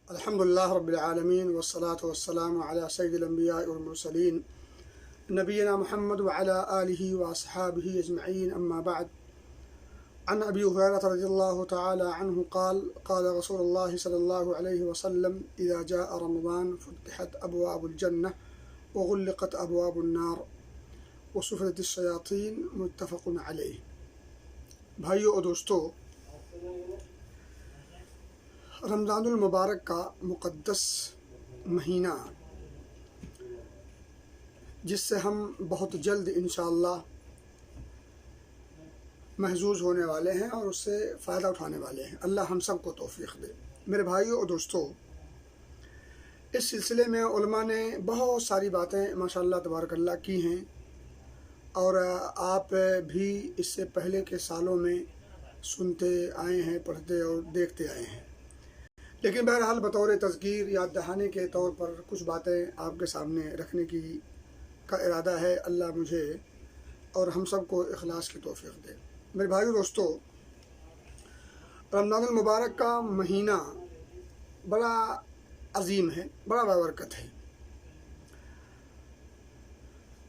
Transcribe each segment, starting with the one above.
الحمد لله رب العالمين والصلاة والسلام على سيد الأنبياء والمرسلين نبينا محمد وعلى آله وأصحابه أجمعين، أما بعد. عن أبي هريرة رضي الله تعالى عنه قال رسول الله صلى الله عليه وسلم: إذا جاء رمضان فتحت أبواب الجنة وغلقت أبواب النار وصفدت الشياطين، متفق علیہ۔ بھائیو اور دوستو، رمضان المبارک کا مقدس مہینہ، جس سے ہم بہت جلد انشاءاللہ محظوظ ہونے والے ہیں اور اس سے فائدہ اٹھانے والے ہیں، اللہ ہم سب کو توفیق دے۔ میرے بھائیو اور دوستو، اس سلسلے میں علماء نے بہت ساری باتیں ماشاءاللہ تبارک اللہ کی ہیں، اور آپ بھی اس سے پہلے کے سالوں میں سنتے آئے ہیں، پڑھتے اور دیکھتے آئے ہیں، لیکن بہرحال بطور تذکیر، یاد دہانے کے طور پر کچھ باتیں آپ کے سامنے رکھنے کا ارادہ ہے۔ اللہ مجھے اور ہم سب کو اخلاص کی توفیق دے۔ میرے بھائیو دوستو، رمضان المبارک کا مہینہ بڑا عظیم ہے، بڑا بابرکت ہے،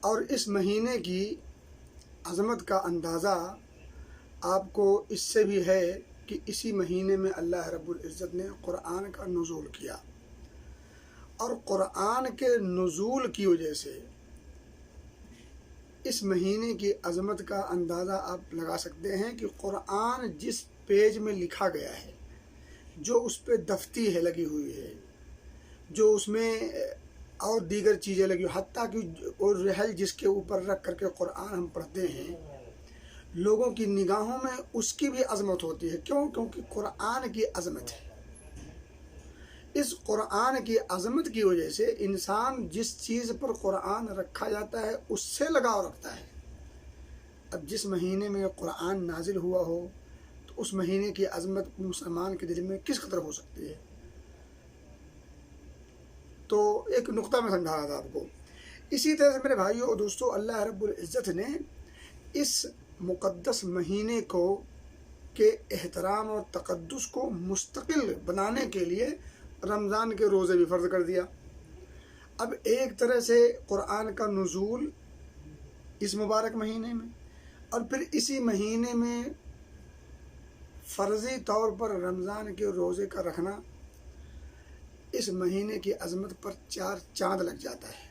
اور اس مہینے کی عظمت کا اندازہ آپ کو اس سے بھی ہے کہ اسی مہینے میں اللہ رب العزت نے قرآن کا نزول کیا، اور قرآن کے نزول کی وجہ سے اس مہینے کی عظمت کا اندازہ آپ لگا سکتے ہیں کہ قرآن جس پیج میں لکھا گیا ہے، جو اس پہ دفتی ہے لگی ہوئی ہے، جو اس میں اور دیگر چیزیں لگی ہوئی، حتیٰ کہ اور رحل جس کے اوپر رکھ کر کے قرآن ہم پڑھتے ہیں، لوگوں کی نگاہوں میں اس کی بھی عظمت ہوتی ہے۔ کیونکہ قرآن کی عظمت ہے۔ اس قرآن کی عظمت کی وجہ سے انسان جس چیز پر قرآن رکھا جاتا ہے اس سے لگاؤ رکھتا ہے۔ اب جس مہینے میں قرآن نازل ہوا ہو تو اس مہینے کی عظمت مسلمان کے دل میں کس قدر ہو سکتی ہے؟ تو ایک نقطہ میں سمجھا رہا تھا آپ کو۔ اسی طرح سے میرے بھائیو اور دوستو، اللہ رب العزت نے اس مقدس مہینے کے احترام اور تقدس کو مستقل بنانے کے لیے رمضان کے روزے بھی فرض کر دیا۔ اب ایک طرح سے قرآن کا نزول اس مبارک مہینے میں، اور پھر اسی مہینے میں فرضی طور پر رمضان کے روزے کا رکھنا، اس مہینے کی عظمت پر 4 چاند لگ جاتا ہے۔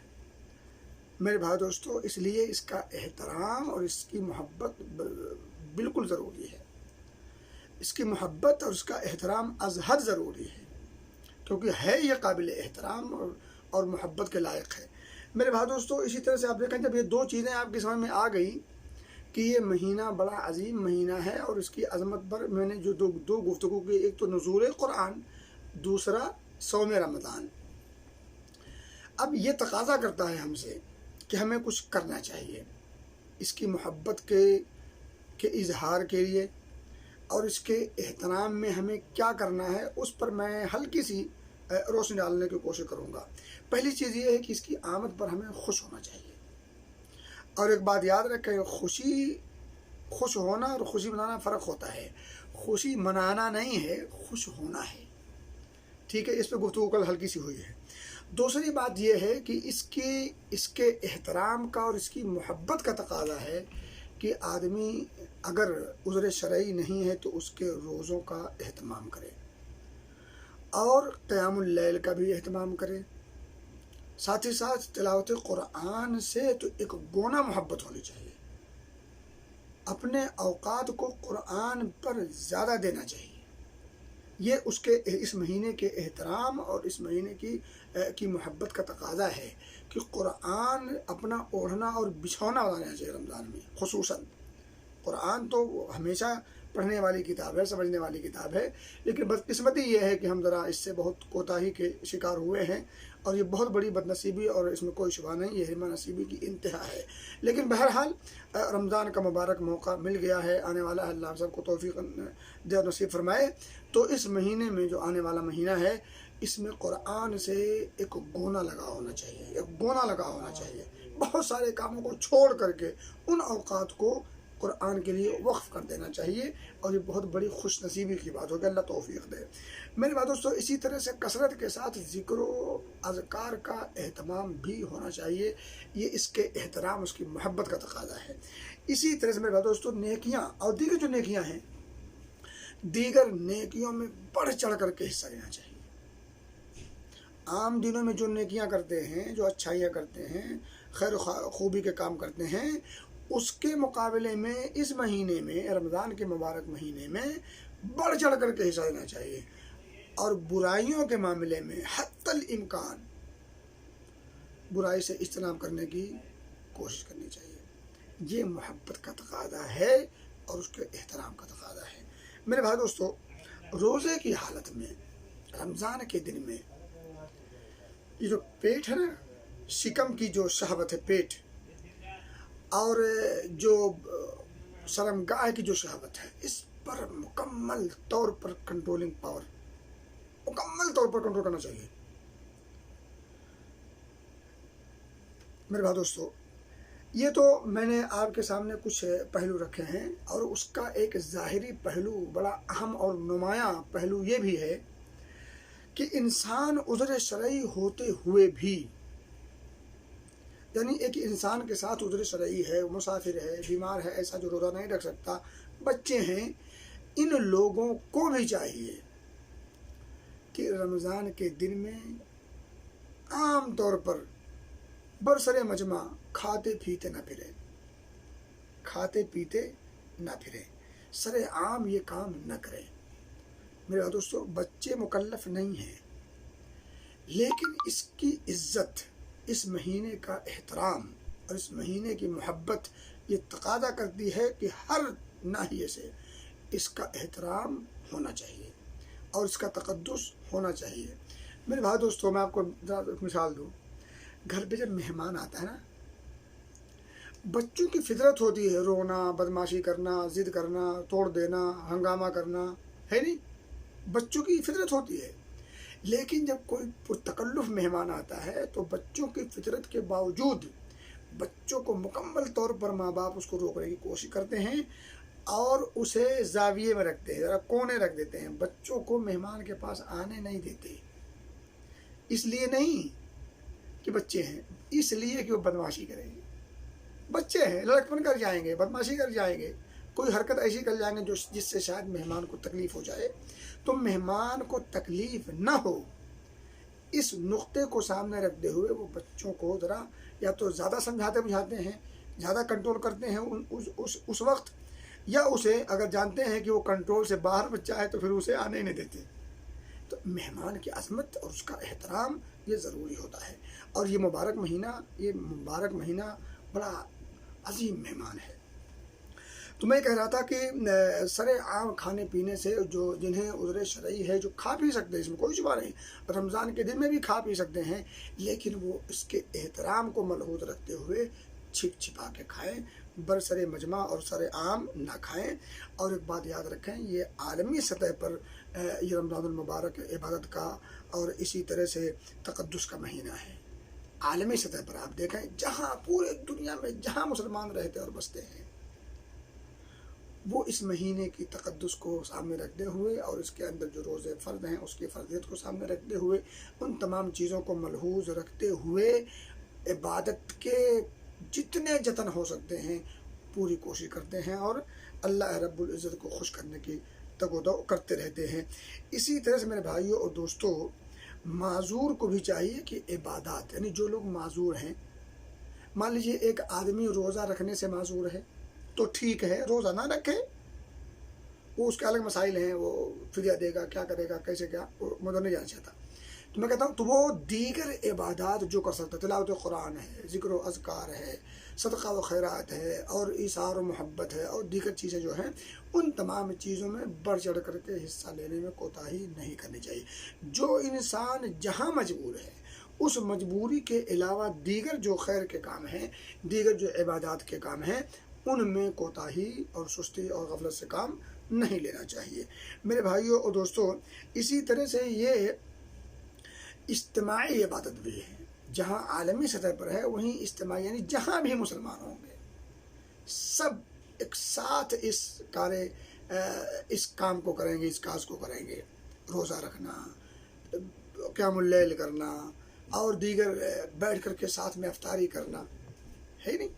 میرے بھائی دوستو، اس لیے اس کا احترام اور اس کی محبت بالکل ضروری ہے۔ اس کی محبت اور اس کا احترام از حد ضروری ہے، کیونکہ ہے یہ قابل احترام اور محبت کے لائق ہے۔ میرے بھائی دوستو، اسی طرح سے آپ دیکھیں، جب یہ 2 چیزیں آپ کی سمجھ میں آ گئی کہ یہ مہینہ بڑا عظیم مہینہ ہے اور اس کی عظمت پر میں نے جو دو گفتگو کی، ایک تو نزول قرآن، دوسرا صوم رمضان، اب یہ تقاضا کرتا ہے ہم سے کہ ہمیں کچھ کرنا چاہیے اس کی محبت کے اظہار کے لیے، اور اس کے احترام میں ہمیں کیا کرنا ہے اس پر میں ہلکی سی روشنی ڈالنے کی کوشش کروں گا۔ پہلی چیز یہ ہے کہ اس کی آمد پر ہمیں خوش ہونا چاہیے، اور ایک بات یاد رکھیں، خوش ہونا اور خوشی منانا فرق ہوتا ہے۔ خوشی منانا نہیں ہے، خوش ہونا ہے، ٹھیک ہے؟ اس پہ گفتگو کل ہلکی سی ہوئی ہے۔ دوسری بات یہ ہے کہ اس کے احترام کا اور اس کی محبت کا تقاضا ہے کہ آدمی اگر عذر شرعی نہیں ہے تو اس کے روزوں کا اہتمام کرے، اور قیام اللیل کا بھی اہتمام کرے، ساتھ ہی ساتھ تلاوت قرآن سے تو ایک گونا محبت ہونی چاہیے۔ اپنے اوقات کو قرآن پر زیادہ دینا چاہیے۔ یہ اس مہینے کے احترام اور اس مہینے کی محبت کا تقاضا ہے کہ قرآن اپنا اوڑھنا اور بچھونا بنانا چاہیے رمضان میں۔ خصوصاً قرآن تو ہمیشہ پڑھنے والی کتاب ہے، سمجھنے والی کتاب ہے، لیکن بدقسمتی یہ ہے کہ ہم ذرا اس سے بہت کوتاہی کے شکار ہوئے ہیں، اور یہ بہت بڑی بدنصیبی، اور اس میں کوئی شبہ نہیں، یہ حرمہ نصیبی کی انتہا ہے۔ لیکن بہرحال رمضان کا مبارک موقع مل گیا ہے، آنے والا ہے، اللہ سب کو توفیق دے اور نصیب فرمائے۔ تو اس مہینے میں جو آنے والا مہینہ ہے، اس میں قرآن سے ایک گونا لگا ہونا چاہیے، بہت سارے کاموں کو چھوڑ کر کے ان اوقات کو قرآن کے لیے وقف کر دینا چاہیے، اور یہ بہت بڑی خوش نصیبی کی بات ہوگی، اللہ توفیق دے۔ میرے بھائی دوستو، اسی طرح سے کثرت کے ساتھ ذکر و اذکار کا اہتمام بھی ہونا چاہیے، یہ اس کے احترام، اس کی محبت کا تقاضا ہے۔ اسی طرح سے میرے بھائی دوستو، نیکیاں اور دیگر جو نیکیاں ہیں، دیگر نیکیوں میں بڑھ چڑھ کر کے حصہ لینا چاہیے۔ عام دنوں میں جو نیکیاں کرتے ہیں، جو اچھائیاں کرتے ہیں، خیر و خوبی کے کام کرتے ہیں، اس کے مقابلے میں اس مہینے میں، رمضان کے مبارک مہینے میں بڑھ چڑھ کر کے حصہ لینا چاہیے، اور برائیوں کے معاملے میں حتی الامکان برائی سے اجتناب کرنے کی کوشش کرنی چاہیے۔ یہ محبت کا تقاضا ہے اور اس کے احترام کا تقاضا ہے۔ میرے بھائی دوستو، روزے کی حالت میں، رمضان کے دن میں، یہ جو پیٹ ہے نا، شکم کی جو شہوت ہے پیٹ، اور جو شرمگاہ کی جو شہوت ہے، اس پر مکمل طور پر کنٹرولنگ پاور، مکمل طور پر کنٹرول کرنا چاہیے۔ میرے بھائی دوستو، یہ تو میں نے آپ کے سامنے کچھ پہلو رکھے ہیں، اور اس کا ایک ظاہری پہلو، بڑا اہم اور نمایاں پہلو یہ بھی ہے کہ انسان عذر شرعی ہوتے ہوئے بھی، یعنی ایک انسان کے ساتھ عذر شرعی ہے، مسافر ہے، بیمار ہے، ایسا جو روزہ نہیں رکھ سکتا، بچے ہیں، ان لوگوں کو بھی چاہیے کہ رمضان کے دن میں عام طور پر برسر مجمع کھاتے پیتے نہ پھرے، کھاتے پیتے نہ پھرے، سر عام یہ کام نہ کریں۔ میرے دوستو، بچے مکلف نہیں ہیں، لیکن اس کی عزت، اس مہینے کا احترام اور اس مہینے کی محبت یہ تقاضا کرتی ہے کہ ہر ناحیے سے اس کا احترام ہونا چاہیے اور اس کا تقدس ہونا چاہیے۔ میرے بھائی دوستو، میں آپ کو ایک مثال دوں۔ گھر پہ جب مہمان آتا ہے نا، بچوں کی فطرت ہوتی ہے رونا، بدماشی کرنا، ضد کرنا، توڑ دینا، ہنگامہ کرنا، ہے نہیں؟ بچوں کی فطرت ہوتی ہے۔ لیکن جب کوئی پرتکلف مہمان آتا ہے تو بچوں کی فطرت کے باوجود بچوں کو مکمل طور پر ماں باپ اس کو روکنے کی کوشش کرتے ہیں اور اسے زاویے میں رکھتے ہیں، ذرا کونے رکھ دیتے ہیں، بچوں کو مہمان کے پاس آنے نہیں دیتے۔ اس لیے نہیں کہ بچے ہیں، اس لیے کہ وہ بدماشی کریں گے۔ بچے ہیں، لڑکپن کر جائیں گے، بدماشی کر جائیں گے، کوئی حرکت ایسی کر جائیں گے جس سے شاید مہمان کو تکلیف ہو جائے۔ تو مہمان کو تکلیف نہ ہو، اس نقطے کو سامنے رکھتے ہوئے وہ بچوں کو ذرا یا تو زیادہ سمجھاتے بجھاتے ہیں، زیادہ کنٹرول کرتے ہیں اس وقت، یا اسے اگر جانتے ہیں کہ وہ کنٹرول سے باہر بچہ ہے تو پھر اسے آنے نہیں دیتے۔ تو مہمان کی عظمت اور اس کا احترام یہ ضروری ہوتا ہے، اور یہ مبارک مہینہ بڑا عظیم مہمان ہے۔ تو میں کہہ رہا تھا کہ سر عام کھانے پینے سے جنہیں عذر شرعی ہے، جو کھا پی سکتے ہیں، اس میں کوئی شبہ نہیں، رمضان کے دن میں بھی کھا پی سکتے ہیں، لیکن وہ اس کے احترام کو ملحوظ رکھتے ہوئے چھپ چھپا کے کھائیں، برسر مجمع اور سر عام نہ کھائیں۔ اور ایک بات یاد رکھیں، یہ عالمی سطح پر یہ رمضان المبارک عبادت کا اور اسی طرح سے تقدس کا مہینہ ہے۔ عالمی سطح پر آپ دیکھیں، جہاں پورے دنیا میں جہاں مسلمان رہتے اور بستے ہیں، وہ اس مہینے کی تقدس کو سامنے رکھتے ہوئے اور اس کے اندر جو روزے فرض ہیں اس کی فرضیت کو سامنے رکھتے ہوئے، ان تمام چیزوں کو ملحوظ رکھتے ہوئے عبادت کے جتنے جتن ہو سکتے ہیں پوری کوشش کرتے ہیں، اور اللہ رب العزت کو خوش کرنے کی تگ و دو کرتے رہتے ہیں۔ اسی طرح سے میرے بھائیوں اور دوستوں، معذور کو بھی چاہیے کہ عبادات، یعنی جو لوگ معذور ہیں، مان لیجیے ایک آدمی روزہ رکھنے سے معذور ہے تو ٹھیک ہے، روزہ نہ رکھے، وہ اس کے الگ مسائل ہیں، وہ فدیہ دے گا، کیا کرے گا، کیسے کیا، مجھے نہیں جانا چاہتا۔ تو میں کہتا ہوں تو وہ دیگر عبادات جو کر سکتا ہے، تلاوت قرآن ہے، ذکر و اذکار ہے، صدقہ و خیرات ہے، اور ایثار و محبت ہے، اور دیگر چیزیں جو ہیں، ان تمام چیزوں میں بڑھ چڑھ کر کے حصہ لینے میں کوتاہی نہیں کرنی چاہیے۔ جو انسان جہاں مجبور ہے، اس مجبوری کے علاوہ دیگر جو خیر کے کام ہیں، دیگر جو عبادات کے کام ہیں، ان میں کوتاہی اور سستی اور غفلت سے کام نہیں لینا چاہیے۔ میرے بھائیوں اور دوستوں، اسی طرح سے یہ اجتماعی عبادت بھی ہے، جہاں عالمی سطح پر ہے وہیں اجتماعی، یعنی جہاں بھی مسلمان ہوں گے سب ایک ساتھ اس کام کو کریں گے، اس کاج کو کریں گے، روزہ رکھنا، قیام اللیل کرنا اور دیگر بیٹھ کر کے ساتھ میں افطاری کرنا ہے نہیں،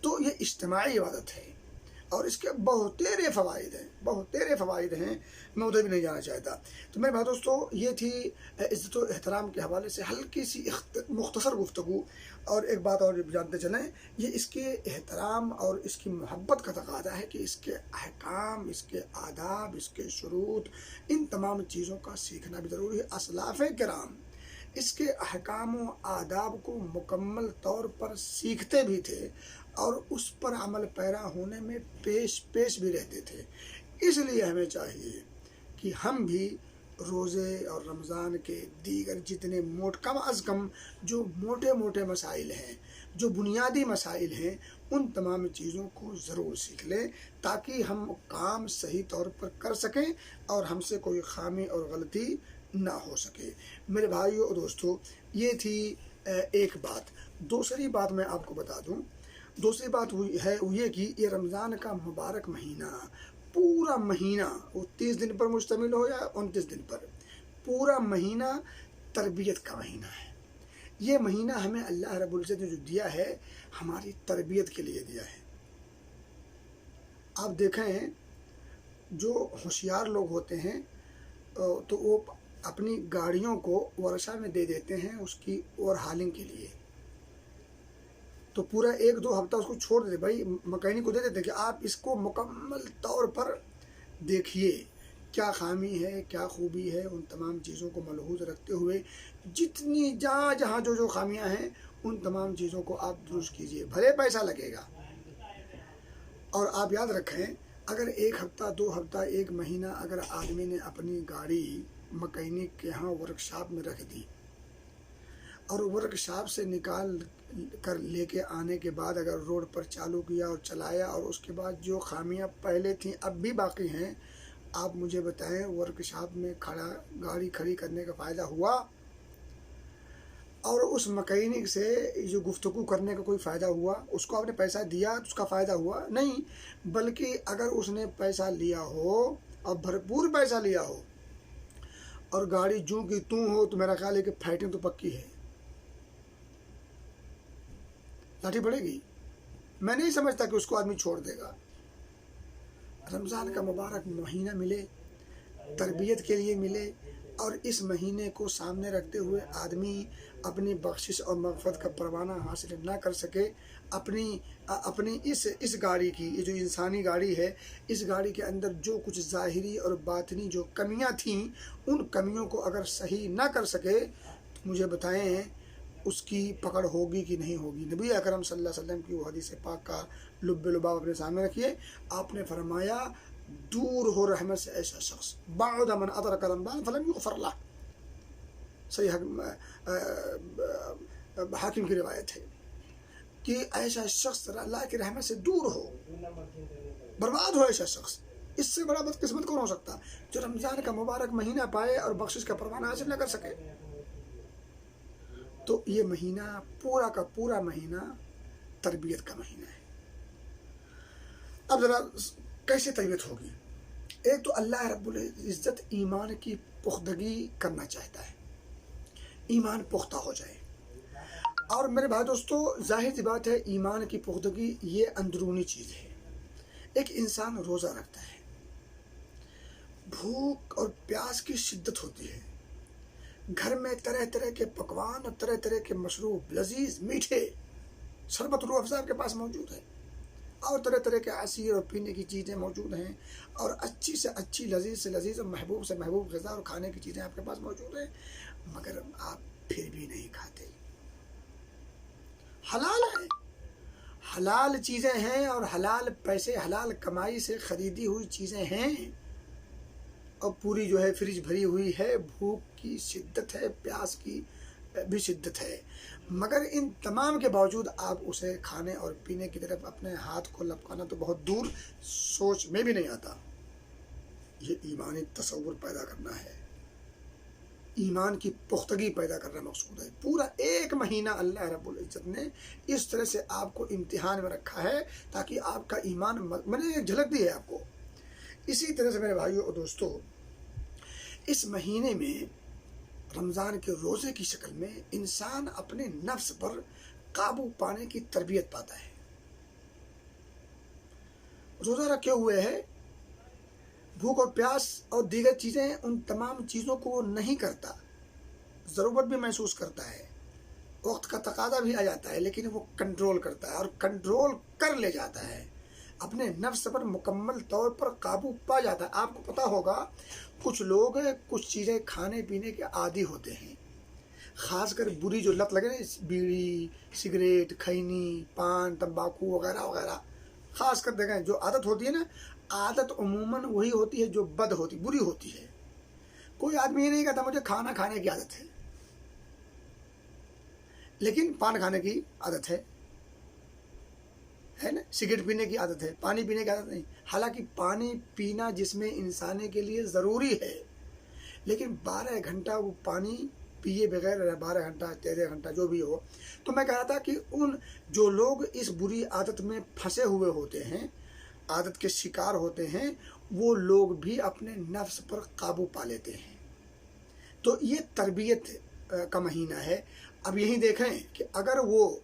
تو یہ اجتماعی عبادت ہے اور اس کے بہت تیرے فوائد ہیں، میں ادھر بھی نہیں جانا چاہتا۔ تو میرے بھائی دوستو، یہ تھی عزت و احترام کے حوالے سے ہلکی سی مختصر گفتگو۔ اور ایک بات اور جانتے چلیں، یہ اس کے احترام اور اس کی محبت کا تقاضا ہے کہ اس کے احکام، اس کے آداب، اس کے شروط، ان تمام چیزوں کا سیکھنا بھی ضروری ہے۔ اسلاف کرام اس کے احکام و آداب کو مکمل طور پر سیکھتے بھی تھے اور اس پر عمل پیرا ہونے میں پیش بھی رہتے تھے۔ اس لیے ہمیں چاہیے کہ ہم بھی روزے اور رمضان کے دیگر جتنے کم از کم جو موٹے مسائل ہیں، جو بنیادی مسائل ہیں، ان تمام چیزوں کو ضرور سیکھ لیں تاکہ ہم کام صحیح طور پر کر سکیں اور ہم سے کوئی خامی اور غلطی نہ ہو سکے۔ میرے بھائیو اور دوستو، یہ تھی ایک بات۔ دوسری بات میں آپ کو بتا دوں، دوسری بات وہ یہ کہ یہ رمضان کا مبارک مہینہ، پورا مہینہ، وہ 30 دن پر مشتمل ہو یا 29 دن پر، پورا مہینہ تربیت کا مہینہ ہے۔ یہ مہینہ ہمیں اللہ رب العزت نے جو دیا ہے، ہماری تربیت کے لیے دیا ہے۔ آپ دیکھیں، جو ہوشیار لوگ ہوتے ہیں تو وہ اپنی گاڑیوں کو ورشا میں دے دیتے ہیں اس کی اوور ہالنگ کے لیے، تو پورا 1-2 ہفتہ اس کو چھوڑ دیتے، بھائی مکینک کو دے دیتے کہ آپ اس کو مکمل طور پر دیکھیے، کیا خامی ہے، کیا خوبی ہے، ان تمام چیزوں کو ملحوظ رکھتے ہوئے جتنی جہاں جو خامیاں ہیں ان تمام چیزوں کو آپ درست کیجئے، بھلے پیسہ لگے گا۔ اور آپ یاد رکھیں، اگر 1 ہفتہ 2 ہفتہ 1 مہینہ اگر آدمی نے اپنی گاڑی مکینک کے ہاں ورکشاپ میں رکھ دی اور ورکشاپ سے نکال کر لے کے آنے کے بعد اگر روڈ پر چالو کیا اور چلایا اور اس کے بعد جو خامیاں پہلے تھیں اب بھی باقی ہیں، آپ مجھے بتائیں ورکشاپ میں گاڑی کھڑی کرنے کا فائدہ ہوا؟ اور اس مکینک سے جو گفتگو کرنے کا کوئی فائدہ ہوا؟ اس کو آپ نے پیسہ دیا تو اس کا فائدہ ہوا؟ نہیں، بلکہ اگر اس نے پیسہ لیا ہو اور بھرپور پیسہ لیا ہو اور گاڑی جوں کی توں ہو تو میرا خیال ہے کہ فائٹنگ تو پکی ہے، لاٹھی پڑے گی۔ میں نہیں سمجھتا کہ اس کو آدمی چھوڑ دے گا۔ رمضان کا مبارک مہینہ ملے، تربیت کے لیے ملے، اور اس مہینے کو سامنے رکھتے ہوئے آدمی اپنی بخشش اور مغفرت کا پروانہ حاصل نہ کر سکے، اپنی اس گاڑی کی، یہ جو انسانی گاڑی ہے، اس گاڑی کے اندر جو کچھ ظاہری اور باطنی جو کمیاں تھیں، ان کمیوں کو اگر صحیح نہ کر سکے تو مجھے بتائیں اس کی پکڑ ہوگی کہ نہیں ہوگی۔ نبی اکرم صلی اللہ علیہ وسلم کی وہ حدیث پاک کا لب لباب اپنے سامنے رکھیے۔ آپ نے فرمایا، دور ہو رحمت سے ایسا شخص، بعد من ادرک رمضان فلم یغفر لہ، صحیح حاکم کی روایت ہے کہ ایسا شخص اللہ کی رحمت سے دور ہو، برباد ہو ایسا شخص۔ اس سے بڑا بدقسمت کون ہو سکتا جو رمضان کا مبارک مہینہ پائے اور بخشش کا پروانہ حاصل نہ کر سکے؟ تو یہ مہینہ پورا کا پورا مہینہ تربیت کا مہینہ ہے۔ اب ذرا کیسے تربیت ہوگی؟ ایک تو اللہ رب العزت ایمان کی پختگی کرنا چاہتا ہے، ایمان پختہ ہو جائے۔ اور میرے بھائی دوستو، ظاہر سی بات ہے، ایمان کی پختگی یہ اندرونی چیز ہے۔ ایک انسان روزہ رکھتا ہے، بھوک اور پیاس کی شدت ہوتی ہے، گھر میں طرح طرح کے پکوان اور طرح طرح کے مشروب، لذیذ میٹھے، شربت روح افزا آپ کے پاس موجود ہے، اور طرح طرح کے عصیر اور پینے کی چیزیں موجود ہیں، اور اچھی سے اچھی، لذیذ سے لذیذ اور محبوب سے محبوب غذا اور کھانے کی چیزیں آپ کے پاس موجود ہیں، مگر آپ پھر بھی نہیں کھاتے۔ حلال ہے، حلال چیزیں ہیں اور حلال پیسے، حلال کمائی سے خریدی ہوئی چیزیں ہیں، اور پوری جو ہے فریج بھری ہوئی ہے، بھوک کی شدت ہے، پیاس کی بھی شدت ہے، مگر ان تمام کے باوجود آپ اسے کھانے اور پینے کی طرف اپنے ہاتھ کو لپکانا تو بہت دور، سوچ میں بھی نہیں آتا۔ یہ ایمانی تصور پیدا کرنا ہے۔ ایمان کی پختگی پیدا کرنا مقصود ہے۔ پورا ایک مہینہ اللہ رب العزت نے اس طرح سے آپ کو امتحان میں رکھا ہے تاکہ آپ کا ایمان، میں نے ایک جھلک دی ہے آپ کو۔ اسی طرح سے میرے بھائیوں اور دوستوں، اس مہینے میں رمضان کے روزے کی شکل میں انسان اپنے نفس پر قابو پانے کی تربیت پاتا ہے۔ روزہ رکھے ہوئے ہے، بھوک اور پیاس اور دیگر چیزیں، ان تمام چیزوں کو وہ نہیں کرتا، ضرورت بھی محسوس کرتا ہے، وقت کا تقاضا بھی آ جاتا ہے، لیکن وہ کنٹرول کرتا ہے اور کنٹرول کر لے جاتا ہے، اپنے نفس پر مکمل طور پر قابو پا جاتا ہے۔ آپ کو پتا ہوگا کچھ لوگ کچھ چیزیں کھانے پینے کے عادی ہوتے ہیں، خاص کر بری جو لت لگے نا، بیڑی، سگریٹ، کھینی، پان، تمباکو وغیرہ وغیرہ، خاص کر دیکھیں جو عادت ہوتی ہے نا، عادت عموماً وہی ہوتی ہے جو بد ہوتی، بری ہوتی ہے۔ کوئی آدمی یہ نہیں کہتا مجھے کھانا کھانے کی عادت ہے، لیکن پان کھانے کی عادت ہے نا، سگریٹ پینے کی عادت ہے، پانی پینے کی عادت نہیں۔ حالانکہ پانی پینا جسم انسان کے لیے ضروری ہے، لیکن 12 گھنٹہ وہ پانی پیے بغیر، 12 گھنٹہ 13 گھنٹہ جو بھی ہو۔ تو میں کہہ رہا تھا کہ ان جو لوگ اس بری عادت میں پھنسے ہوئے ہوتے ہیں، عادت کے شکار ہوتے ہیں، وہ لوگ بھی اپنے نفس پر قابو پا لیتے ہیں۔ تو یہ تربیت کا مہینہ ہے۔ اب یہی دیکھیں کہ اگر وہ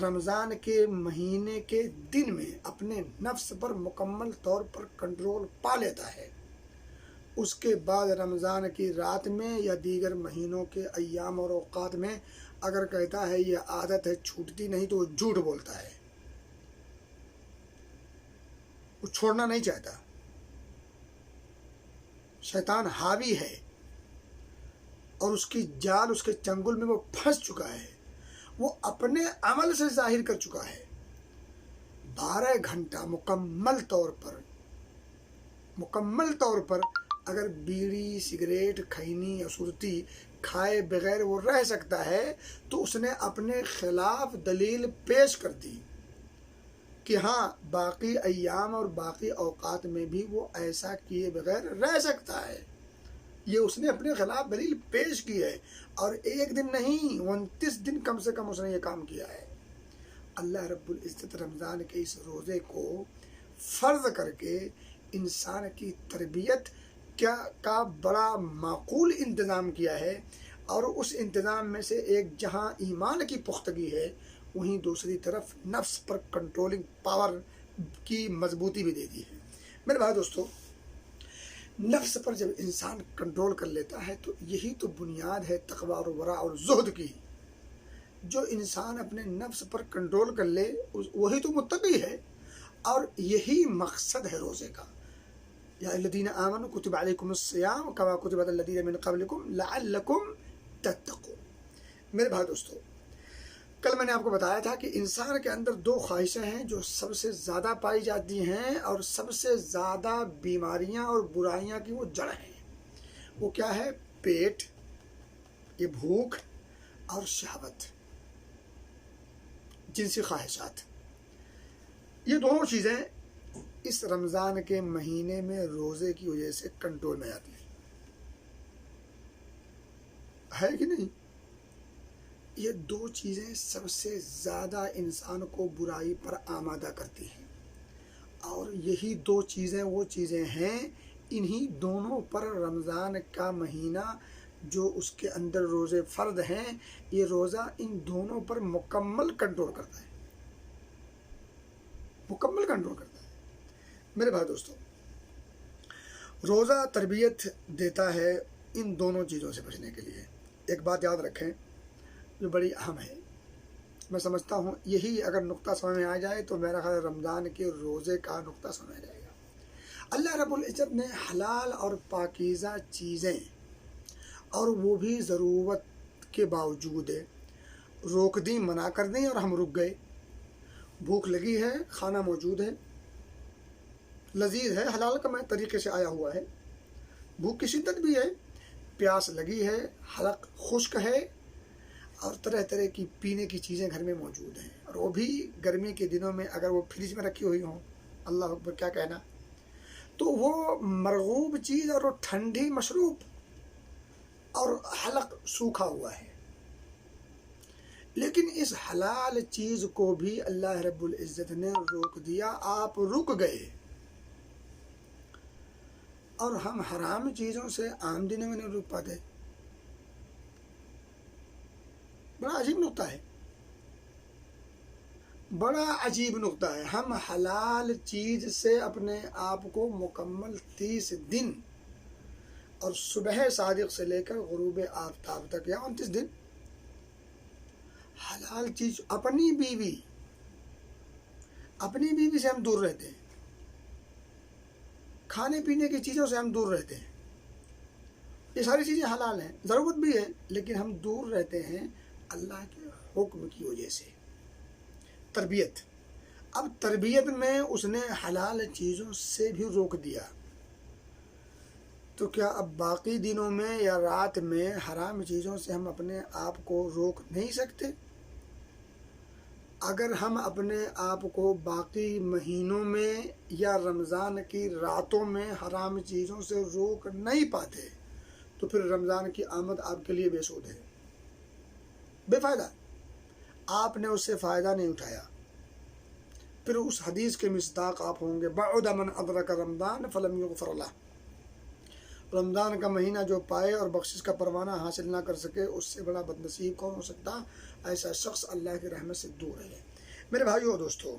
رمضان کے مہینے کے دن میں اپنے نفس پر مکمل طور پر کنٹرول پا لیتا ہے، اس کے بعد رمضان کی رات میں یا دیگر مہینوں کے ایام اور اوقات میں اگر کہتا ہے یہ عادت ہے چھوٹتی نہیں، تو وہ جھوٹ بولتا ہے، وہ چھوڑنا نہیں چاہتا۔ شیطان حاوی ہے اور اس کی جال، اس کے چنگل میں وہ پھنس چکا ہے، وہ اپنے عمل سے ظاہر کر چکا ہے۔ 12 گھنٹہ مکمل طور پر اگر بیڑی، سگریٹ، کھینی یا سرتی کھائے بغیر وہ رہ سکتا ہے، تو اس نے اپنے خلاف دلیل پیش کر دی کہ ہاں باقی ایام اور باقی اوقات میں بھی وہ ایسا کیے بغیر رہ سکتا ہے۔ یہ اس نے اپنے خلاف دلیل پیش کی ہے، اور ایک دن نہیں، 29 دن کم سے کم اس نے یہ کام کیا ہے۔ اللہ رب العزت رمضان کے اس روزے کو فرض کر کے انسان کی تربیت کا بڑا معقول انتظام کیا ہے، اور اس انتظام میں سے ایک جہاں ایمان کی پختگی ہے، وہیں دوسری طرف نفس پر کنٹرولنگ پاور کی مضبوطی بھی دے دی ہے۔ میرے بھائی دوستو، نفس پر جب انسان کنٹرول کر لیتا ہے تو یہی تو بنیاد ہے تقوی اور ورع اور زہد کی۔ جو انسان اپنے نفس پر کنٹرول کر لے وہی تو متقی ہے، اور یہی مقصد ہے روزے کا۔ یا الذین آمنوا کتب علیکم الصیام کما کتب علی الذین من قبلکم لعلکم تتقون۔ میرے بھائی دوستو، کل میں نے آپ کو بتایا تھا کہ انسان کے اندر 2 خواہشیں ہیں جو سب سے زیادہ پائی جاتی ہیں، اور سب سے زیادہ بیماریاں اور برائیاں کی وہ جڑ ہیں۔ وہ کیا ہے؟ پیٹ، یہ بھوک، اور شہوت، جنسی خواہشات۔ یہ دونوں چیزیں اس رمضان کے مہینے میں روزے کی وجہ سے کنٹرول میں آتی ہیں، ہے کہ نہیں؟ یہ 2 چیزیں سب سے زیادہ انسان کو برائی پر آمادہ کرتی ہیں، اور یہی 2 چیزیں وہ چیزیں ہیں، انہی دونوں پر رمضان کا مہینہ جو اس کے اندر روزے فرض ہیں، یہ روزہ ان دونوں پر مکمل کنٹرول کرتا ہے، مکمل کنٹرول کرتا ہے۔ میرے بھائی دوستو، روزہ تربیت دیتا ہے ان دونوں چیزوں سے بچنے کے لیے۔ ایک بات یاد رکھیں جو بڑی اہم ہے، میں سمجھتا ہوں یہی اگر نقطہ سمجھ میں آ جائے تو میرا خیال رمضان کے روزے کا نقطہ سمجھ میں جائے گا۔ اللہ رب العزت نے حلال اور پاکیزہ چیزیں، اور وہ بھی ضرورت کے باوجود روک دیں، منع کر دیں، اور ہم رک گئے۔ بھوک لگی ہے، کھانا موجود ہے، لذیذ ہے، حلال کا میں طریقے سے آیا ہوا ہے، بھوک کی شدت بھی ہے، پیاس لگی ہے، حلق خشک ہے، اور طرح طرح کی پینے کی چیزیں گھر میں موجود ہیں، اور وہ بھی گرمی کے دنوں میں اگر وہ فریج میں رکھی ہوئی ہوں، اللہ اکبر کیا کہنا، تو وہ مرغوب چیز اور وہ ٹھنڈی مشروب اور حلق سوکھا ہوا ہے، لیکن اس حلال چیز کو بھی اللہ رب العزت نے روک دیا، آپ رک گئے، اور ہم حرام چیزوں سے عام دنوں میں نہیں رک پاتے۔ بڑا عجیب نقطہ ہے، بڑا عجیب نقطہ ہے۔ ہم حلال چیز سے اپنے آپ کو مکمل 30 دن اور صبح صادق سے لے کر غروب آفتاب تک یا 29 دن حلال چیز، اپنی بیوی سے ہم دور رہتے ہیں، کھانے پینے کی چیزوں سے ہم دور رہتے ہیں، یہ ساری چیزیں حلال ہیں، ضرورت بھی ہے، لیکن ہم دور رہتے ہیں اللہ کے حکم کی وجہ سے۔ تربیت، اب تربیت میں اس نے حلال چیزوں سے بھی روک دیا، تو کیا اب باقی دنوں میں یا رات میں حرام چیزوں سے ہم اپنے آپ کو روک نہیں سکتے؟ اگر ہم اپنے آپ کو باقی مہینوں میں یا رمضان کی راتوں میں حرام چیزوں سے روک نہیں پاتے تو پھر رمضان کی آمد آپ کے لیے بے سود ہے، بے فائدہ، آپ نے اس سے فائدہ نہیں اٹھایا۔ پھر اس حدیث کے مصداق آپ ہوں گے، بعد من ادرک رمضان فلم یغفر لہ، رمضان کا مہینہ جو پائے اور بخشش کا پروانہ حاصل نہ کر سکے، اس سے بڑا بد نصیب کون ہو سکتا؟ ایسا شخص اللہ کی رحمت سے دور ہے۔ میرے بھائیو اور دوستو،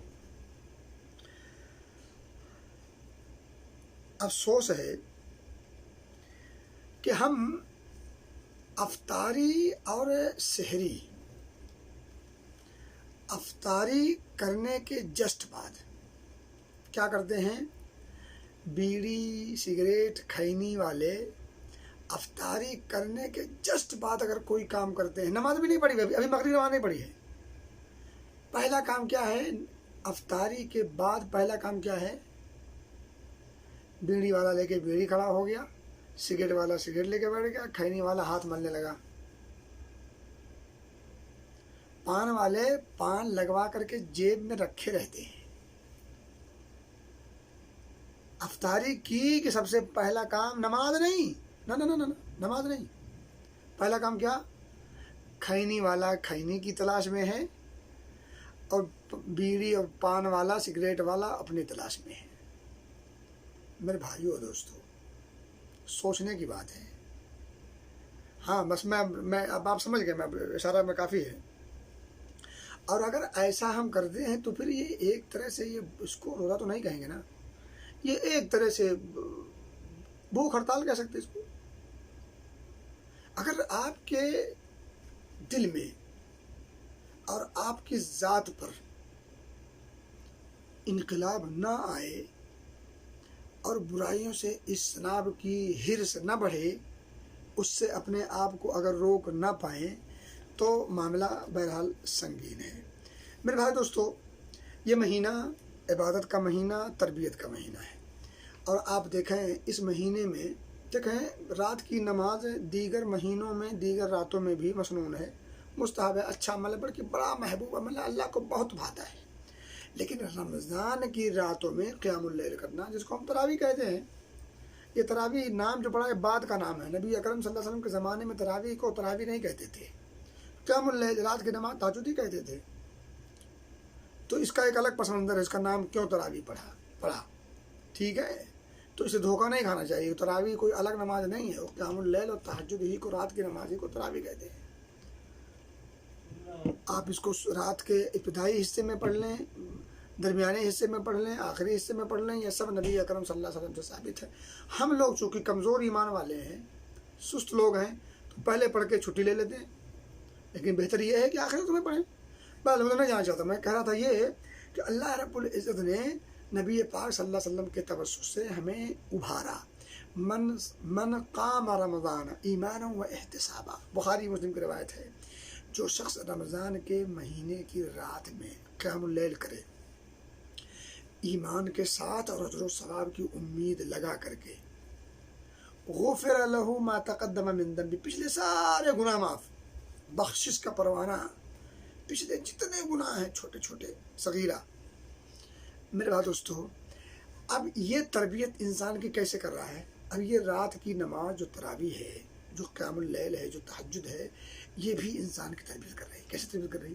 افسوس ہے کہ ہم افطاری اور سحری، افطاری کرنے کے جسٹ بعد کیا کرتے ہیں؟ بیڑی سگریٹ کھینی والے افطاری کرنے کے جسٹ بعد اگر کوئی کام کرتے ہیں، نماز بھی نہیں پڑھی، ابھی مغرب نماز نہیں پڑھی ہے، پہلا کام کیا ہے؟ افطاری کے بعد پہلا کام کیا ہے؟ بیڑی والا لے کے بیڑی کھڑا ہو گیا، سگریٹ والا سگریٹ لے کے بیٹھ گیا، کھینی والا ہاتھ ملنے لگا، پان والے پان لگوا کر کے جیب میں رکھے رہتے ہیں۔ افطاری کی کہ سب سے پہلا کام نماز نہیں، نہ نماز نہیں، پہلا کام کیا؟ کھینی والا کھینی کی تلاش میں ہے، اور بیڑی اور پان والا سگریٹ والا اپنی تلاش میں ہے۔ میرے بھائیو اور دوستو، سوچنے کی بات ہے۔ ہاں بس میں اب آپ سمجھ گئے، میں اشارہ میں کافی ہے۔ اور اگر ایسا ہم کرتے ہیں تو پھر یہ ایک طرح سے، یہ اس کو روزہ تو نہیں کہیں گے نا، یہ ایک طرح سے بھوک ہڑتال کہہ سکتے اس کو۔ اگر آپ کے دل میں اور آپ کی ذات پر انقلاب نہ آئے اور برائیوں سے اجتناب کی حرص نہ بڑھے، اس سے اپنے آپ کو اگر روک نہ پائیں تو معاملہ بہرحال سنگین ہے۔ میرے بھائی دوستو، یہ مہینہ عبادت کا مہینہ، تربیت کا مہینہ ہے، اور آپ دیکھیں اس مہینے میں دیکھیں رات کی نماز دیگر مہینوں میں دیگر راتوں میں بھی مسنون ہے، مستحب ہے، اچھا عمل ہے، بلکہ بڑا محبوب عمل ہے، اللہ کو بہت بھاتا ہے۔ لیکن رمضان کی راتوں میں قیام اللیل کرنا، جس کو ہم تراویح کہتے ہیں، یہ تراویح نام جو پڑا ہے بعد کا نام ہے، نبی اکرم صلی اللہ علیہ وسلم کے زمانے میں تراویح کو تراویح نہیں کہتے تھے، قیام اللیل رات کی نماز تہجد ہی کہتے تھے۔ تو اس کا ایک الگ پس منظر ہے، اس کا نام کیوں تراویح پڑا، ٹھیک ہے؟ تو اسے دھوکہ نہیں کھانا چاہیے، تراویح کوئی الگ نماز نہیں ہے، قیام اللیل اور تہجد ہی کو، رات کی نماز ہی کو تراویح کہتے ہیں۔ آپ اس کو رات کے ابتدائی حصے میں پڑھ لیں، درمیانے حصے میں پڑھ لیں، آخری حصے میں پڑھ لیں، یہ سب نبی اکرم صلی اللہ علیہ وسلم سے ثابت ہے۔ ہم لوگ چونکہ کمزور ایمان والے ہیں، سست لوگ ہیں، تو پہلے پڑھ کے چھٹی لے لیتے ہیں، لیکن بہتر یہ ہے کہ آخر تمہیں پڑھیں۔ بس میں نہیں جانا چاہتا، میں کہہ رہا تھا یہ کہ اللہ رب العزت نے نبی پاک صلی اللہ علیہ وسلم کے توسط سے ہمیں ابھارا، من قام رمضان ایمانا و احتسابا، بخاری مسلم کی روایت ہے، جو شخص رمضان کے مہینے کی رات میں قیام اللیل کرے ایمان کے ساتھ اور اجر و ثواب کی امید لگا کر کے، غفر لہ ما تقدم من ذنبہ، پچھلے سارے گناہ معاف، بخشش کا پروانہ، پچھلے جتنے گناہ ہیں چھوٹے چھوٹے صغیرہ۔ میرے بھائی دوستو، اب یہ تربیت انسان کی کیسے کر رہا ہے؟ اب یہ رات کی نماز جو تراویح ہے، جو قیام اللیل ہے، جو تہجد ہے، یہ بھی انسان کی تربیت کر رہی ہے۔ کیسے تربیت کر رہی؟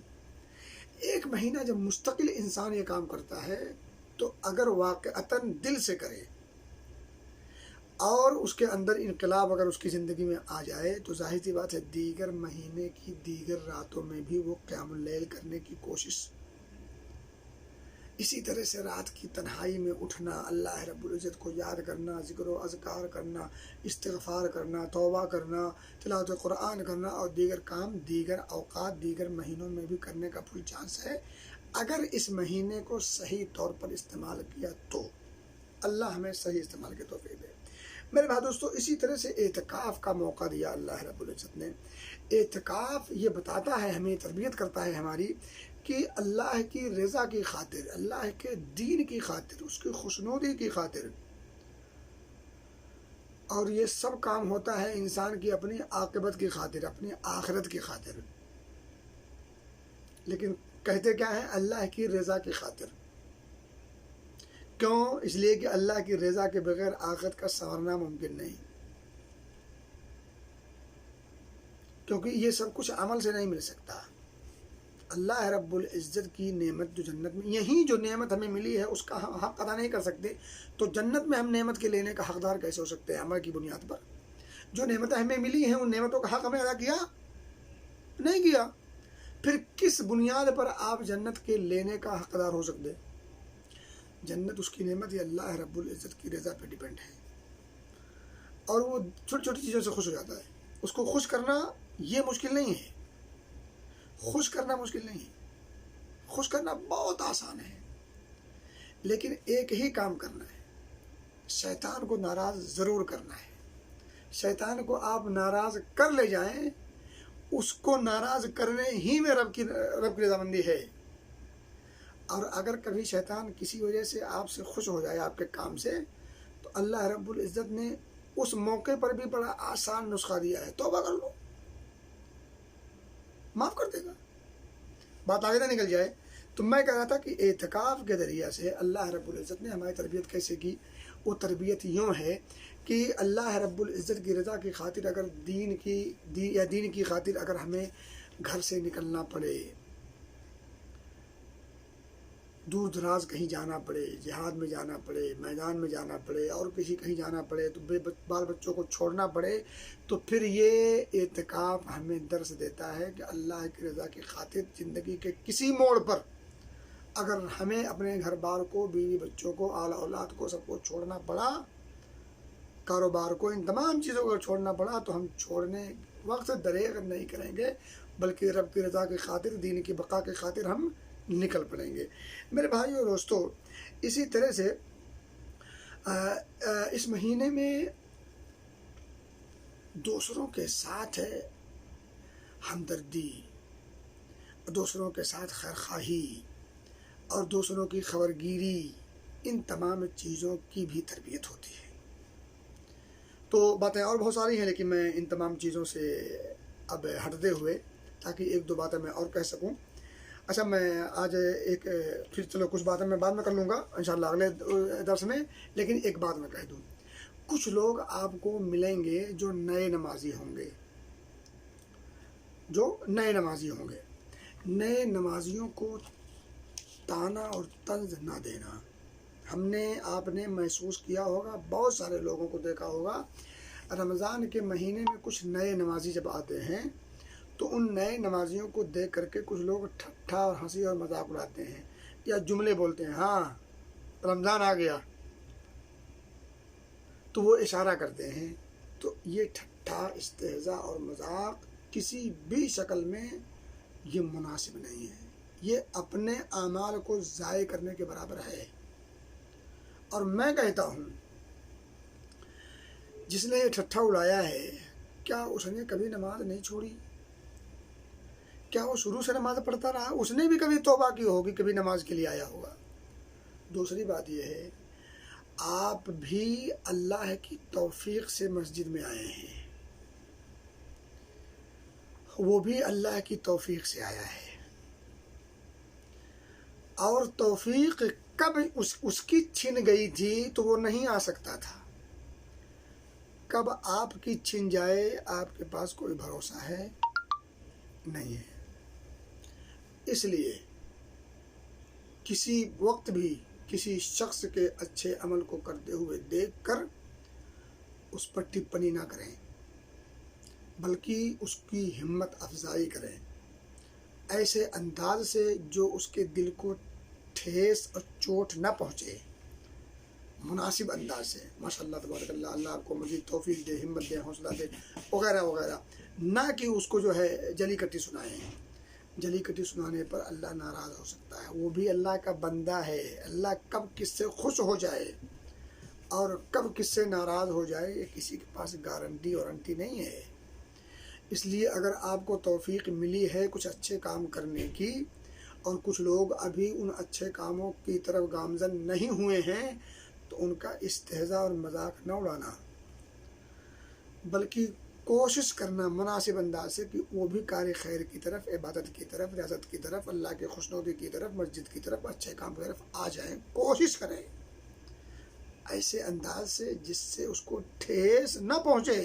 ایک مہینہ جب مستقل انسان یہ کام کرتا ہے تو اگر واقعتاً دل سے کرے اور اس کے اندر انقلاب اگر اس کی زندگی میں آ جائے تو ظاہر سی بات ہے دیگر مہینے کی دیگر راتوں میں بھی وہ قیام اللیل کرنے کی کوشش، اسی طرح سے رات کی تنہائی میں اٹھنا، اللہ رب العزت کو یاد کرنا، ذکر و اذکار کرنا، استغفار کرنا، توبہ کرنا، تلاوت قرآن کرنا اور دیگر کام دیگر اوقات دیگر مہینوں میں بھی کرنے کا فل چانس ہے اگر اس مہینے کو صحیح طور پر استعمال کیا تو۔ اللہ ہمیں صحیح استعمال کے توفیق دے۔ میرے بھائی دوستو، اسی طرح سے اعتکاف کا موقع دیا اللہ رب العزت نے۔ اعتکاف یہ بتاتا ہے، ہمیں تربیت کرتا ہے ہماری کہ اللہ کی رضا کی خاطر، اللہ کے دین کی خاطر، اس کی خوشنودی کی خاطر، اور یہ سب کام ہوتا ہے انسان کی اپنی عاقبت کی خاطر، اپنی آخرت کی خاطر، لیکن کہتے کیا ہے؟ اللہ کی رضا کی خاطر۔ کیوں؟ اس لیے کہ اللہ کی رضا کے بغیر آخرت کا سنورنا ممکن نہیں، کیونکہ یہ سب کچھ عمل سے نہیں مل سکتا۔ اللہ رب العزت کی نعمت جو جنت میں، یہی جو نعمت ہمیں ملی ہے اس کا ہم حق ادا نہیں کر سکتے تو جنت میں ہم نعمت کے لینے کا حقدار کیسے ہو سکتے ہیں؟ عمل کی بنیاد پر جو نعمتیں ہمیں ملی ہیں ان نعمتوں کا حق ہمیں ادا کیا نہیں کیا، پھر کس بنیاد پر آپ جنت کے لینے کا حقدار ہو سکتے؟ جنت اس کی نعمت یہ اللہ رب العزت کی رضا پہ ڈیپینڈ ہے، اور وہ چھوٹی چھوٹی چیزوں سے خوش ہو جاتا ہے۔ اس کو خوش کرنا یہ مشکل نہیں ہے، خوش کرنا مشکل نہیں ہے، خوش کرنا بہت آسان ہے، لیکن ایک ہی کام کرنا ہے، شیطان کو ناراض ضرور کرنا ہے۔ شیطان کو آپ ناراض کر لے جائیں، اس کو ناراض کرنے ہی میں رب کی رضامندی ہے۔ اور اگر کبھی شیطان کسی وجہ سے آپ سے خوش ہو جائے، آپ کے کام سے، تو اللہ رب العزت نے اس موقع پر بھی بڑا آسان نسخہ دیا ہے، توبہ کر لو، معاف کر دے گا۔ بات آگے نہ نکل جائے تو میں کہہ رہا تھا کہ اعتکاف کے ذریعہ سے اللہ رب العزت نے ہماری تربیت کیسے کی؟ وہ تربیت یوں ہے کہ اللہ رب العزت کی رضا کی خاطر اگر دین کی خاطر اگر ہمیں گھر سے نکلنا پڑے، دور دراز کہیں جانا پڑے، جہاد میں جانا پڑے، میدان میں جانا پڑے، اور کہیں جانا پڑے تو بال بچوں کو چھوڑنا پڑے، تو پھر یہ اعتکاف ہمیں درس دیتا ہے کہ اللہ کی رضا کی خاطر زندگی کے کسی موڑ پر اگر ہمیں اپنے گھر بار کو، بیوی بچوں کو، اعلی اولاد کو، سب کو چھوڑنا پڑا، کاروبار کو، ان تمام چیزوں کو چھوڑنا پڑا، تو ہم چھوڑنے وقت دریغ نہیں کریں گے، بلکہ رب کی رضا کی خاطر، دین کی بقا کی خاطر ہم نکل پڑیں گے۔ میرے بھائیو اور دوستو، اسی طرح سے اس مہینے میں دوسروں کے ساتھ ہمدردی، دوسروں کے ساتھ خیرخواہی اور دوسروں کی خبرگیری، ان تمام چیزوں کی بھی تربیت ہوتی ہے۔ تو باتیں اور بہت ساری ہیں، لیکن میں ان تمام چیزوں سے اب ہٹتے ہوئے تاکہ ایک دو باتیں میں اور کہہ سکوں۔ اچھا، میں آج پھر چلو کچھ باتیں میں بعد میں کر لوں گا انشاءاللہ اگلے درس میں، لیکن ایک بات میں کہہ دوں، کچھ لوگ آپ کو ملیں گے جو نئے نمازی ہوں گے، نئے نمازیوں کو تانا اور طنز نہ دینا۔ آپ نے محسوس کیا ہوگا، بہت سارے لوگوں کو دیکھا ہوگا، رمضان کے مہینے میں کچھ نئے نمازی جب آتے ہیں تو ان نئے نمازیوں کو دیکھ کر کے کچھ لوگ ٹھٹھا اور ہنسی اور مذاق اڑاتے ہیں یا جملے بولتے ہیں، ہاں رمضان آ گیا، تو وہ اشارہ کرتے ہیں۔ تو یہ ٹھٹھا، استہزاء اور مذاق کسی بھی شکل میں یہ مناسب نہیں ہے، یہ اپنے اعمال کو ضائع کرنے کے برابر ہے۔ اور میں کہتا ہوں، جس نے یہ ٹھٹھا اڑایا ہے، کیا اس نے کبھی نماز نہیں چھوڑی؟ کیا وہ شروع سے نماز پڑھتا رہا؟ اس نے بھی کبھی توبہ کی ہوگی، کبھی نماز کے لیے آیا ہوگا۔ دوسری بات یہ ہے، آپ بھی اللہ کی توفیق سے مسجد میں آئے ہیں، وہ بھی اللہ کی توفیق سے آیا ہے، اور توفیق کب اس کی چھن گئی تھی تو وہ نہیں آ سکتا تھا، کب آپ کی چھن جائے آپ کے پاس کوئی بھروسہ ہے نہیں ہے۔ اس لیے کسی وقت بھی کسی شخص کے اچھے عمل کو کرتے ہوئے دیکھ کر اس پر ٹپنی نہ کریں، بلکہ اس کی ہمت افزائی کریں ایسے انداز سے جو اس کے دل کو ٹھیس اور چوٹ نہ پہنچے، مناسب انداز سے۔ ماشاء اللہ تبارک اللہ، اللہ آپ کو مزید توفیق دے، ہمت دے، حوصلہ دے، وغیرہ وغیرہ۔ نہ کہ اس کو جو ہے جلی کٹی سنائیں۔ جلی کٹی سنانے پر اللہ ناراض ہو سکتا ہے، وہ بھی اللہ کا بندہ ہے۔ اللہ کب کس سے خوش ہو جائے اور کب کس سے ناراض ہو جائے یہ کسی کے پاس گارنٹی وارنٹی نہیں ہے۔ اس لیے اگر آپ کو توفیق ملی ہے کچھ اچھے کام کرنے کی اور کچھ لوگ ابھی ان اچھے کاموں کی طرف گامزن نہیں ہوئے ہیں تو ان کا استہزاء اور مذاق نہ اڑانا، بلکہ کوشش کرنا مناسب انداز سے کہ وہ بھی کار خیر کی طرف، عبادت کی طرف، ریاضت کی طرف، اللہ کے خوشنودی کی طرف، مسجد کی طرف، اچھے کام کی طرف آ جائیں۔ کوشش کریں ایسے انداز سے جس سے اس کو ٹھیس نہ پہنچے۔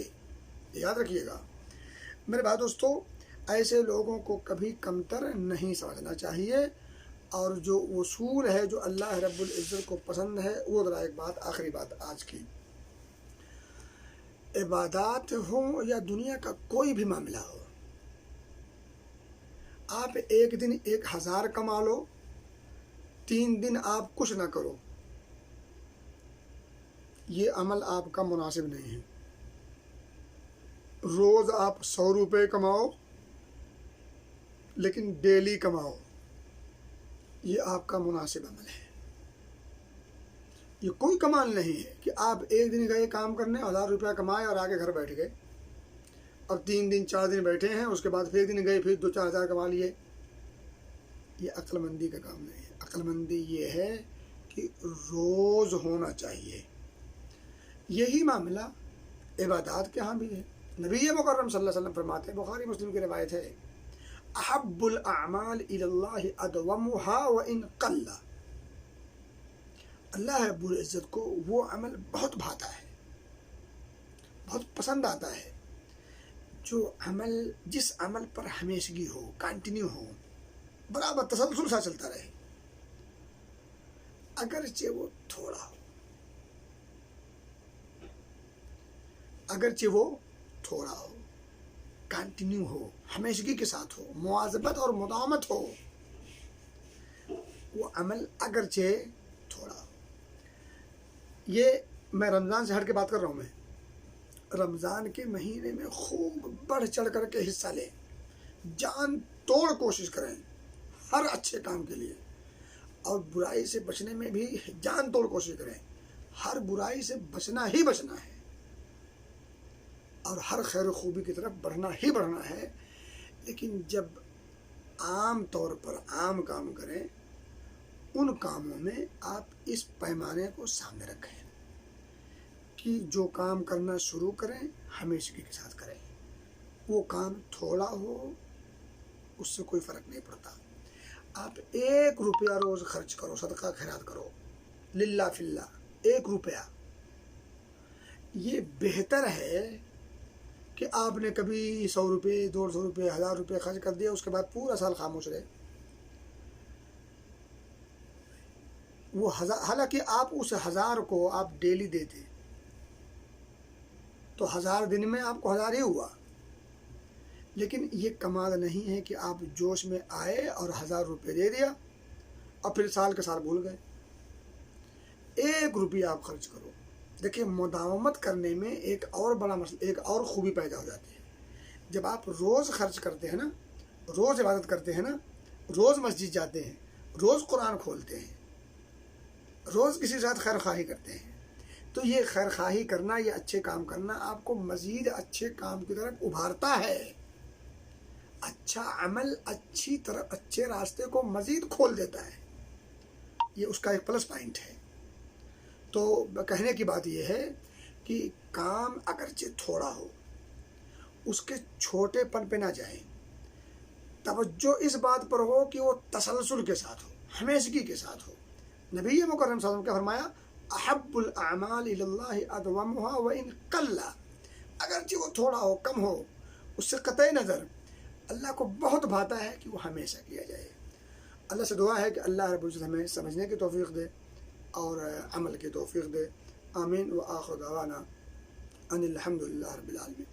یاد رکھیے گا میرے بھائی دوستو، ایسے لوگوں کو کبھی کمتر نہیں سمجھنا چاہیے، اور جو اصول ہے جو اللہ رب العزت کو پسند ہے وہ ذرا ایک بات، آخری بات آج کی، عبادات ہوں یا دنیا کا کوئی بھی معاملہ ہو، آپ ایک دن 1000 کما لو، 3 دن آپ کچھ نہ کرو، یہ عمل آپ کا مناسب نہیں ہے۔ روز آپ 100 روپے کماؤ لیکن ڈیلی کماؤ، یہ آپ کا مناسب عمل ہے۔ یہ کوئی کمال نہیں ہے کہ آپ ایک دن گئے کام کرنے 1000 روپیہ کمائے اور آگے گھر بیٹھ گئے، اور 3 دن 4 دن بیٹھے ہیں، اس کے بعد پھر ایک دن گئے پھر 2-4 ہزار کما لیے۔ یہ عقل مندی کا کام نہیں ہے۔ عقل مندی یہ ہے کہ روز ہونا چاہیے۔ یہی معاملہ عبادات کے ہاں بھی ہے۔ نبی مکرم صلی اللہ علیہ وسلم فرماتے ہیں، بخاری مسلم کی روایت ہے، احب الاعمال الی اللہ ادومها وان قل۔ اللہ رب العزت کو وہ عمل بہت بھاتا ہے، بہت پسند آتا ہے جو عمل، جس عمل پر ہمیشگی ہو، کنٹینیو ہو، برابر تسلسل سا چلتا رہے، اگرچہ وہ تھوڑا ہو، اگرچہ وہ تھوڑا ہو، کنٹینیو ہو، ہمیشگی کے ساتھ ہو، مواظبت اور مداومت ہو، وہ عمل اگرچہ تھوڑا ہو۔ یہ میں رمضان سے ہٹ کے بات کر رہا ہوں۔ میں رمضان کے مہینے میں خوب بڑھ چڑھ کر کے حصہ لیں، جان توڑ کوشش کریں ہر اچھے کام کے لیے، اور برائی سے بچنے میں بھی جان توڑ کوشش کریں۔ ہر برائی سے بچنا ہی بچنا ہے اور ہر خیر و خوبی کی طرف بڑھنا ہی بڑھنا ہے، لیکن جب عام طور پر عام کام کریں، ان کاموں میں آپ اس پیمانے کو سامنے رکھیں کہ جو کام کرنا شروع کریں ہمیشگی کے ساتھ کریں، وہ کام تھوڑا ہو اس سے کوئی فرق نہیں پڑتا۔ آپ 1 روپیہ روز خرچ کرو، صدقہ خیرات کرو، للہ فی اللہ 1 روپیہ، یہ بہتر ہے کہ آپ نے کبھی 100 روپے، 200 روپے، 1000 روپے خرچ کر دیا، اس کے بعد پورا سال خاموش رہے۔ وہ حالانکہ آپ اس 1000 کو آپ ڈیلی دیتے تو 1000 دن میں آپ کو 1000 ہی ہوا، لیکن یہ کمال نہیں ہے کہ آپ جوش میں آئے اور 1000 روپے دے دیا اور پھر سال کے سال بھول گئے۔ 1 روپیہ آپ خرچ کرو۔ دیکھیں، مداومت کرنے میں ایک اور بڑا مسئلہ، ایک اور خوبی پیدا ہو جاتی ہے۔ جب آپ روز خرچ کرتے ہیں نا، روز عبادت کرتے ہیں نا، روز مسجد جاتے ہیں، روز قرآن کھولتے ہیں، روز کسی کے ساتھ خیر خواہی کرتے ہیں، تو یہ خیر خواہی کرنا، یہ اچھے کام کرنا آپ کو مزید اچھے کام کی طرف ابھارتا ہے۔ اچھا عمل اچھی طرح، اچھے راستے کو مزید کھول دیتا ہے، یہ اس کا ایک پلس پوائنٹ ہے۔ تو کہنے کی بات یہ ہے کہ کام اگرچہ تھوڑا ہو، اس کے چھوٹے پن پہ نہ جائیں، توجہ اس بات پر ہو کہ وہ تسلسل کے ساتھ ہو، ہمیشگی کے ساتھ ہو۔ نبی مکرم صلی اللہ علیہ وسلم کا فرمایا، احب الاعمال الی اللہ ادومها وان قل۔ اگرچہ وہ تھوڑا ہو کم ہو، اس سے قطع نظر اللہ کو بہت بھاتا ہے کہ وہ ہمیشہ کیا جائے۔ اللہ سے دعا ہے کہ اللہ رب العزت ہمیں سمجھنے کی توفیق دے اور عمل کی توفیق دے۔ آمین۔ وآخر دعوانا ان الحمد للہ رب العالمین۔